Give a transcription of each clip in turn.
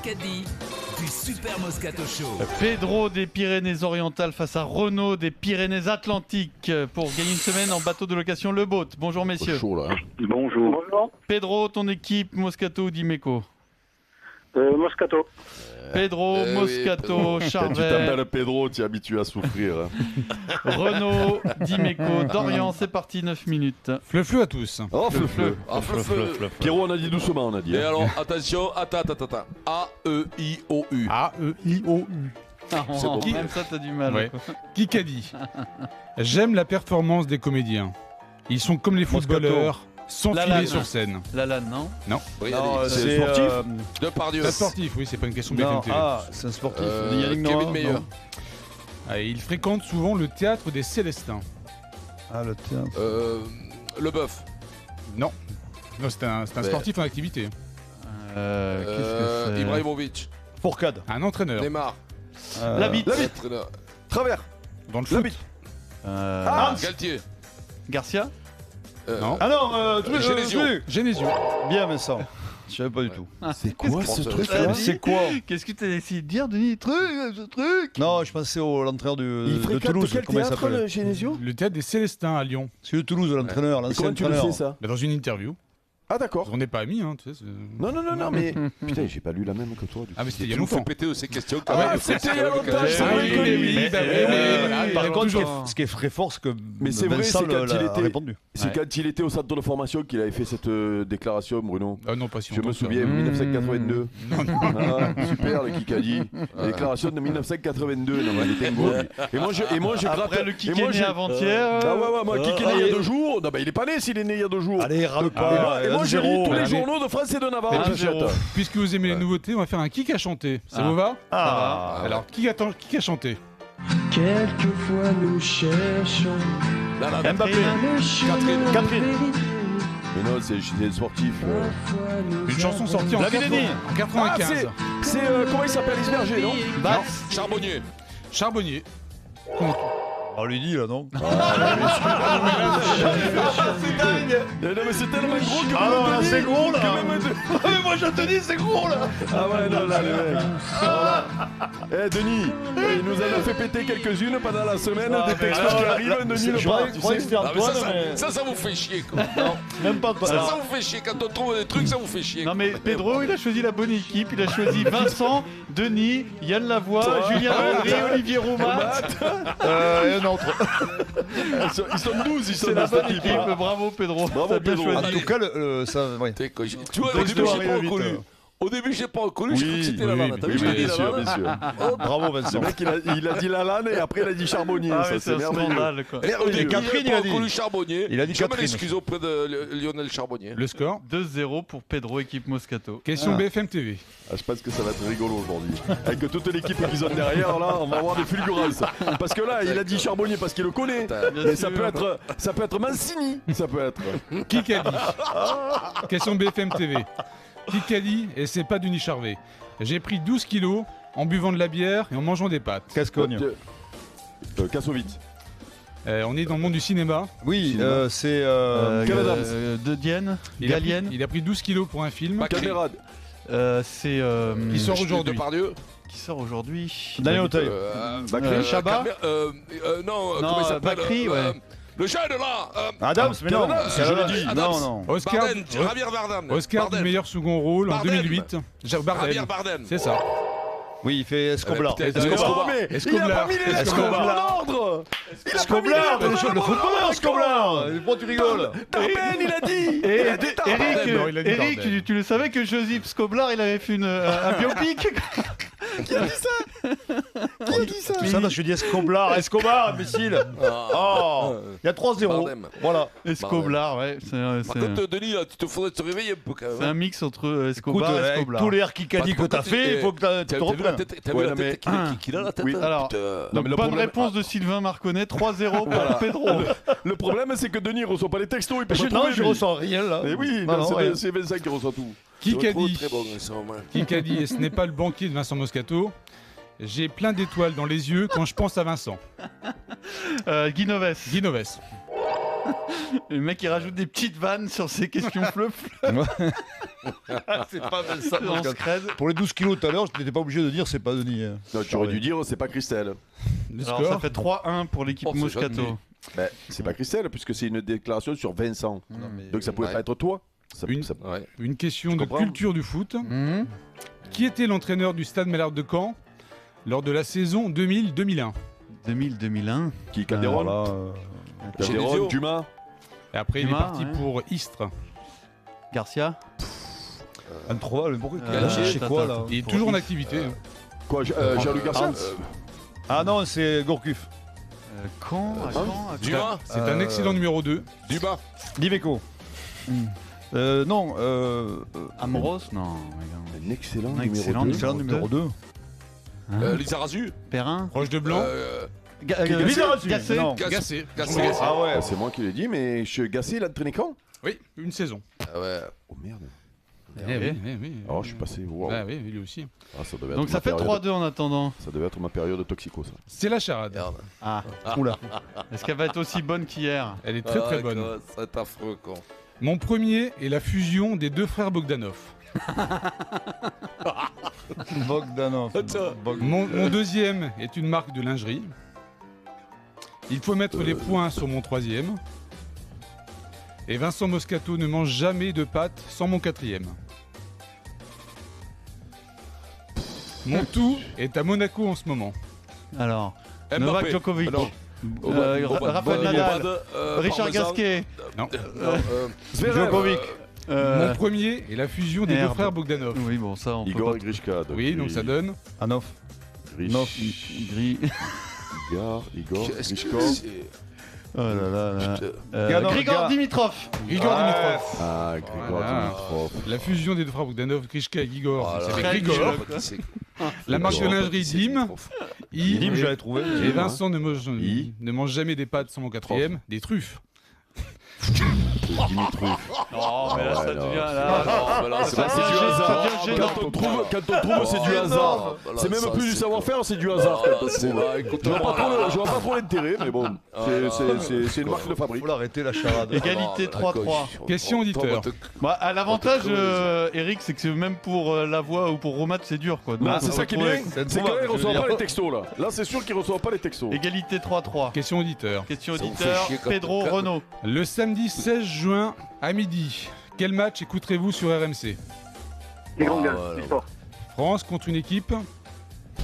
Kikadi du Super Moscato Show. Pedro des Pyrénées-Orientales face à Renaud des Pyrénées-Atlantiques pour gagner une semaine en bateau de location Le Boat. Bonjour messieurs. Chaud là. Bonjour. Pedro, ton équipe, Moscato ou Dimeco? Moscato. Pedro, Moscato, Quand tu Charvet, t'appelles Pedro, tu es habitué à souffrir. Renaud, Dimeco, Dorian, c'est parti, 9 minutes. Fleu à tous. Oh, fleu. Ah, fleu. Pierrot, on a dit doucement, on a dit. Et alors, attention, attends. A-E-I-O-U. A-E-I-O-U. C'est bon. Même ça, t'as du mal. Ouais. quoi. Kikadi. J'aime la performance des comédiens. Ils sont comme les footballeurs, sans Lalanne. filer sur scène. Lalanne, non? Oui, Non, allez. c'est sportif. Depardieu. Pas sportif, oui, c'est pas une question Non, BFM TV. c'est un sportif. Kevin Noah, Meyer. non. Il fréquente souvent le théâtre des Célestins. Ah, le théâtre. Le bœuf. Non, c'est un sportif en activité. Qu'est-ce que c'est? Ibrahimovic. Fourcade. Un entraîneur. Neymar. La bite. Entraîneur. Travers. Dans le foot. Galtier. Garcia. Non. Ah non, Genesio. Genesio. Bien, Vincent. Je savais pas du tout. C'est quoi ce truc là C'est quoi? Qu'est-ce que t'as essayé de dire, Denis? Ce truc. Non, je pensais au l'entraîneur de Toulouse. Comment il s'appelle? Genesio Le théâtre des Célestins à Lyon. C'est de Toulouse, l'entraîneur, l'ancien Comment tu le sais entraîneur. ça? Dans une interview. Ah d'accord. On n'est pas amis, hein, tu sais. Non, mais putain, j'ai pas lu la même que toi. Ah, mais c'était il y a Tu nous fais longtemps. péter de ces questions. c'était il y a longtemps, c'est Ah vrai oui, que oui, lui. oui, bah oui, voilà, Par il contre, toujours- ce qui est très fort, c'est que Mais c'est vrai, Vincent c'est quand il l'a était- répondu. C'est quand il était au centre de formation qu'il avait fait cette déclaration, Bruno. Ah non, pas si Je longtemps me que ça. souviens, 1982. Non, non. Ah, super le Kikadi. La déclaration de 1982. Non, mais il était beau. Et moi, je gratte. Après le et kick moi, est né j'ai- avant-hier. Ah ouais, moi, Kiki est né il y a 2 jours. Non, bah il est pas né s'il est né il y a 2 jours. Allez, râle Et pas. moi, je lis tous les allez. journaux de France et de Navarre. Mais j'achète. 1-0. Puisque vous aimez les nouveautés, on va faire un kick à chanter. Ça vous va Ah, Alors, qui a chanté? Quelquefois nous cherchons Mbappé. Catherine. Mais non, c'est des sportifs. Une chanson sortie en La Villenie. 95. C'est comment il s'appelle Isberger, non? Charbonnier. Charbonnier. on lui dit là, non? Non, mais c'est tellement gros que Ah non, même là, Denis- c'est gros, là. que même Denis- Mais moi, je te dis, c'est gros là. Ah ouais, non, là, le mec. Eh, Denis, il nous en a fait péter quelques-unes pendant la semaine. Des textos qui arrivent, Denis le Je part, croyais tu que sais. c'était Ah, mais Antoine, mais ça vous fait chier, quoi. même pas Antoine. Ça vous fait chier. Quand on trouve des trucs, ça vous fait chier. Non mais Pedro, il a choisi la bonne équipe. Il a choisi Vincent, Denis, Yann Lavoie, Julien Landry, Olivier Roumat. Et un autre. Ils sont 12, ils sont C'est la 12 bonne cette équipe. Bravo Pedro. Bravo, T'as bien Pedro. En choisi. tout cas, ça, ouais. Tu vois, au Donc, début, je dois j'ai pas arriver reconnu. vite, Au début, j'ai pas reconnu. Je crois que c'était la oui, vanne. T'as vu, Oui, je t'ai dit bien la sûr, vanne. bien sûr. Bravo Le Vincent. mec, il a dit Lalanne et après il a dit Charbonnier. Ah Ça, ouais, c'est c'est un merveilleux. scandale quoi. Au début, Catherine, j'ai il pas a dit. reconnu Charbonnier. Il a dit Je me Catherine. l'excuse auprès de Lionel Charbonnier. Le score. 2-0 pour Pedro, équipe Moscato. Question BFM TV. Ah, je pense que ça va être rigolo aujourd'hui. Avec toute l'équipe qu'ils ont derrière, là, on va avoir des fulgurances. Parce que là, il a dit Charbonnier parce qu'il le connaît. Mais ça peut être Mancini. Ça peut être. Kikadi. Question BFM TV. Kikadi, et c'est pas Denis Charvet. J'ai pris 12 kilos en buvant de la bière et en mangeant des pâtes. Cascogne. Kassovitz. On est dans le monde du cinéma. Oui, c'est Canada. De Dienne, Il a, pris, Gallienne. il a pris 12 kilos pour un film Macri. Camerade. C'est qui sort aujourd'hui. Depardieu. qui sort aujourd'hui. Daniel Auteuil. Chabat. Non, Non, comment il s'appelle Bakri, ouais. Le jeune là. Adams, mais non. Adams, Je Adams. l'ai dit. Adams. Non, non. Oscar, Bardem, Javier Bardem. Oscar du Bardem. meilleur second rôle en Bardem. 2008. Javier Bardem. Bardem. C'est ça. Oui, il fait Escoblar. putain, Non, mais il a pas mis les Escobar en ordre. Escoblar, le footballeur Escoblar. Pourquoi tu rigoles? Darben, il a dit. Et Il a dit Darben. Eric, Non, il a dit Eric, Bardem. tu le savais que Joseph Scoblar, il avait fait un biopic. Qui a dit ça? Qui a dit ça? Tout ça parce que je dis Escoblar, Escobar, imbécile. Oh, il y a 3-0. Bardem. Voilà. Escoblar, ouais. Par contre, Denis, là, tu te faudrait te réveiller un peu quand même. C'est un mix entre Écoute, Escobar et avec Escoblar. tous les Kikadi que t'as fait, il faut que tu te reprennes. T'as vu Ouais, la non, mais- tête qu'il a la tête? Oui. Alors, Putain. Non, mais le bonne problème- réponse de Sylvain Marconnet, 3-0 pour Pedro. Le problème, c'est que Denis reçoit pas les textos. Il peut pas Non, trouver, je lui. ressens rien là. Mais oui, Non, non, c'est rien. c'est Vincent qui reçoit tout. Kikadi. Très bon, ça, au moins. Kikadi, et ce n'est pas le banquier de Vincent Moscato. J'ai plein d'étoiles dans les yeux quand je pense à Vincent. Guy Noves. Guy Noves. Le mec, il rajoute des petites vannes sur ses questions fleuves. C'est pas Vincent On se Moscato. crède. Pour les 12 kilos tout à l'heure, je n'étais pas obligé de dire c'est pas Denis. Non, tu aurais dû dire c'est pas Christelle. Le Alors ça score fait 3-1 pour l'équipe Oh, c'est Moscato. gentil. Ben, c'est pas Christelle puisque c'est une déclaration sur Vincent. Donc ça pouvait Ouais. pas être toi. Ça- Une- ça- Ouais. Une question Je de comprends. culture du foot. Mhm. Qui était l'entraîneur du Stade Malherbe de Caen lors de la saison 2000-2001? 2000-2001. Qui Calderon, Voilà, Calderon, Genesio. Dumas. Et après, il est Dumas, parti ouais. pour Istres. Garcia. Antroval, mais pourquoi Euh, je sais quoi attends, là Il est Pour toujours en Istres. activité. Quoi, Jean-Luc Garcia Ah non, c'est Gourcuff. Quand à quand à Dumas. C'est un excellent numéro 2. Dumas. Diveco. Non, Amros. Non. regarde. Un excellent Un excellent numéro 2. excellent numéro 2. Hein Lizarazu. Perrin. Roche de Blanc. Gassé. Gassé Non. Gassé. Ah ouais. Ah, c'est moi qui l'ai dit, mais Gassé, il a entraîné quand Oui, une saison. Ah ouais. Oh merde. Eh oui, eh oui. Oh, je suis passé. Wow. Ah oui, lui aussi. Ah, ça devait Donc être ça ma fait période- 3-2 en attendant. Ça devait être ma période de toxico, ça. C'est la charade. Merde. Ah. Oula. Est-ce qu'elle va être aussi bonne qu'hier? Elle est très très Ah, bonne. quoi, ça va être affreux, quoi. Mon premier est la fusion des deux frères Bogdanov. Bogdanov. Mon deuxième est une marque de lingerie. Il faut mettre les points sur mon troisième. Et Vincent Moscato ne mange jamais de pâtes sans mon quatrième. Mon tout est à Monaco en ce moment. Alors. Mbappé. Novak Djokovic. Non. Raphaël Nadal. Richard Gasquet. Non. Djokovic. Mon premier est la fusion des deux Merde. frères Bogdanov. Oui, bon, ça, on peut Igor pas. et Grishka. Oui, donc ça donne. Anoff. Igor, Gris. Grishka. Oh là là là. Gano- Grigor Ga- Dimitrov. Igor Dimitrov. Ah, Grigor Voilà. Dimitrov. La fusion des deux frères Bogdanov, Grishka et Igor. Oh là C'est là. avec Grigor. La marque de lingerie Dim. Dim, j'avais trouvé. Et Vincent ne I. mange jamais des pâtes sans mon quatrième, des truffes. Dimitrov. Oh, mais là, ça Ouais, devient. là. Là, C'est pas- c'est du ça hasard. devient gênant. Quand on trouve, c'est du hasard. C'est même plus du savoir-faire, c'est du hasard. quand on trouve. Je vois pas trop l'intérêt, mais bon, c'est une marque de fabrique. Faut l'arrêter la charade. Égalité 3-3. Question auditeur. Bah, l'avantage, Eric, c'est que même pour la voix ou pour Romat, c'est dur quoi. Donc, Non, on c'est va ça qui est retrouver- bien, c'est c'est que là, il introuvable, reçoit je veux pas dire. les textos là. Là, c'est sûr qu'il reçoit pas les textos. Égalité 3-3. Question auditeur. Question Ça vous auditeur, fait chier quand Pedro on- Renault. Le samedi 16 juin à midi, quel match écouterez-vous sur RMC? Les grandes gueules, voilà. du sport. France contre une équipe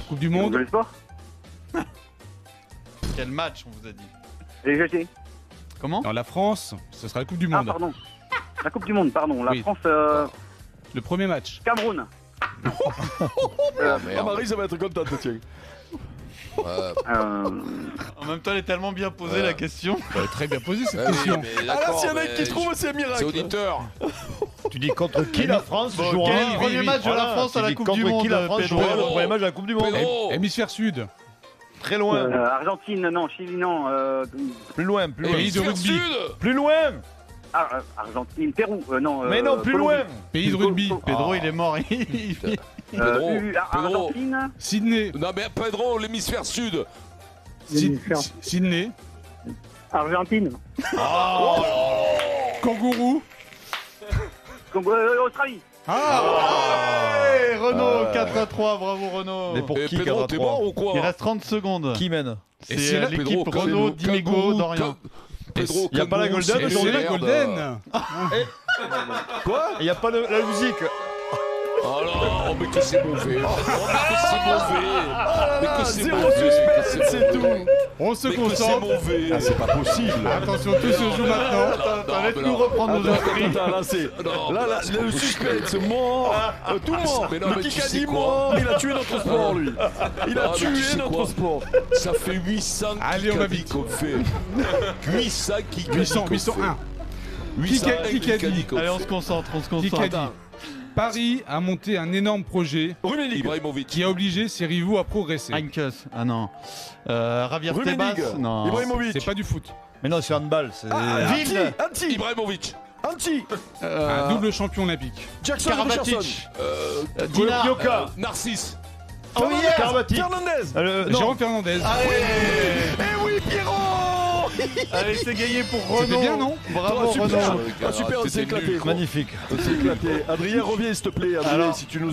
Coupe du Les grandes Monde. gueules du sport. Quel match on vous a dit? Les GT. Comment? Dans la France, ce sera la Coupe du Ah, Monde. pardon. La Coupe du Monde, pardon. La Oui. France, Le premier match. Cameroun. Ah Ah, merde. Marie, ça va être contente, tiens. Ouais. En même temps, elle est tellement bien posée la question. Elle est très bien posée cette Ah oui, question. mais Ah là, d'accord, s'il y en a mais qui trouve, c'est un C'est miracle. auditeur. Tu dis contre qui la France Bon, jouera quel est le premier match de la France à la Coupe du Contre qui Monde, la France Pedro jouera le premier match de la Coupe du Monde Pedro. Hémisphère Sud. Très loin. Argentine, non. Chili, non. Plus loin, plus loin. Pays de Hémisphère rugby. Sud. Plus loin. Argentine, Pérou, non. Mais non, plus Colombie. loin. Pays de rugby. Pedro, il est mort. Pedro. Argentine. Sydney. Non mais Pedro, l'hémisphère sud. Sydney. Argentine. Kangourou. Australie. Hey, Renault, 4-3, bravo Renault. Mais pour Et qui Pedro, t'es 4-3 mort ou quoi? Il reste 30 secondes. Qui mène Et C'est c'est là, l'équipe Pedro, Renault, Kangourou, Dimeco, Dorian. Pedro, Y a pas la Kangourou, Golden c'est c'est la merde. Golden. Quoi Il n'y a pas la musique. Oh non, mais que c'est mauvais. Oh, mais que c'est mauvais. Mais que c'est zéro mauvais. suspense, mais que c'est tout. On se Mais que c'est concentre. mauvais. Ah, c'est pas possible. Attention, tout se joue maintenant. Attends, laisse-nous non. reprendre nos esprits. Attends, là, c'est. Non, Là, mais c'est pas le possible. suspense, mort. Tout mort. mais non, Le mais tu Kikadi sais quoi mort. Il a tué notre sport, lui. Il a Ah, mais tu tué sais notre quoi sport. Ça fait 800 Allez, on va Kikadi vite. qu'on fait. 800 Kikadi 800, qu'on fait. 801. 800 Kikadi. qu'on Allez, on fait. se concentre, on se Qui concentre. a dit Paris a monté un énorme projet Ibrahimovic. qui a obligé ses rivaux à progresser. Heinkes, ah non. Javier Rummenigge. Tebas, non. Ibrahimovic. C'est pas du foot. Mais non, c'est handball. C'est Anti. Anti. Ibrahimovic. Anti. Un double champion olympique. Jackson Richardson. Karabatic. Euh, Dinard. Yoka. Narcisse. Oh yes. Karabatic. Fernandez. Non. Jérôme Fernandez. Allez. Eh oui, Pierrot. Allez, c'est gagné pour Renaud. C'était bien, non? Bravo super. Renaud. Ah, super, on s'est éclaté. Magnifique. On s'est éclaté. Adrien, reviens s'il te plaît. Adrien, Alors, si tu nous